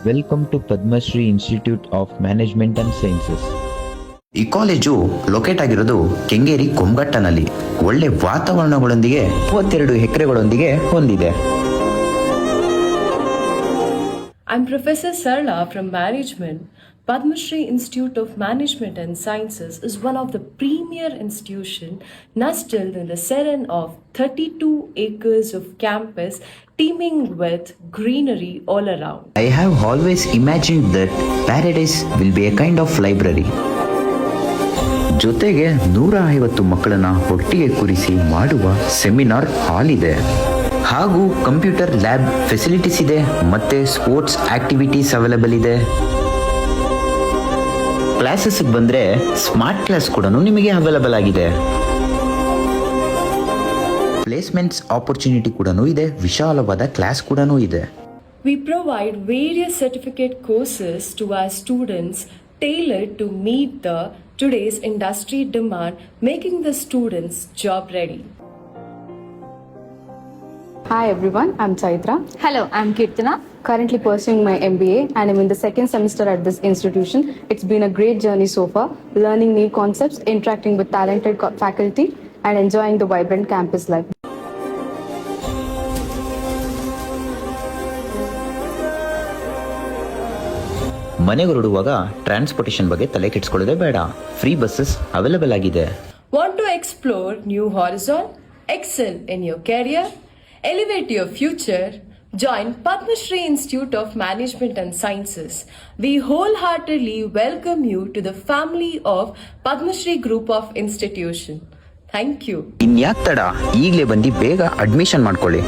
Welcome to Padma Shri Institute of Management and Sciences. ಈ college locate ಆಗಿರೋದು ಕೆಂಗೇರಿ ಕೊಂಗಟ್ಟನಲ್ಲಿ ಒಳ್ಳೆ ವಾತಾವರಣಗಳೊಂದಿಗೆ 32 ಎಕರೆಗಳೊಂದಿಗೆ ಹೊಂದಿದೆ. I'm Professor Sarla from Management. Padma Shri Institute of Management and Sciences is one of the premier institutions nestled in the serene of 32 acres of campus teeming with greenery all around. I have always imagined that paradise will be a kind of library. ಜೊತೆಗೆ 150 ಮಕ್ಕಳನ್ನ ಒಟ್ಟಿಗೆ ಕೂರಿಸಿ ಮಾಡುವ seminar ಹಾಲ್ ಇದೆ ಹಾಗೂ computer lab facilities ಇದೆ ಮತ್ತೆ sports activities available ಇದೆ. ಕ್ಲಾಸಸ್ ಬಂದ್ರೆ ಸ್ಮಾರ್ಟ್ ಕ್ಲಾಸ್ ಕೂಡ ನಿಮಗೆ ಅವೈಲೇಬಲ್ ಆಗಿದೆ. ಪ್ಲೇಸ್ಮೆಂಟ್ಸ್ ಆಪರ್ಚುನಿಟಿ ಕೂಡ ಇದೆ, ವಿಶಾಲವಾದ ಕ್ಲಾಸ್ ಕೂಡ ಇದೆ. We provide various certificate courses to our students tailored to meet the today's industry demand, making the students job ready. Hi everyone, I'm Chaitra. Hello, I'm Kirtana. Currently pursuing my MBA and I'm in the second semester at this institution. It's been a great journey so far, learning new concepts, interacting with talented faculty and enjoying the vibrant campus life. ಮನೆಗೆ ಹೊರಡುವಾಗ transportation ಬಗ್ಗೆ ತಲೆ ಕೆಡಿಸ್ಕೊಳ್ಳೋದೇ ಬೇಡ, free buses available ಆಗಿದೆ. Want to explore new horizon? Excel in your career? Elevate your future? Join Padma Shri Institute of Management and Sciences. We wholeheartedly welcome you to the family of Padma Shri Group of Institution. Thank you. ಇನ್ಯಾಕ್ ತಡ, ಈಗಲೇ ಬಂದು ಬೇಗ admission ಮಾಡ್ಕೊಳ್ಳಿ.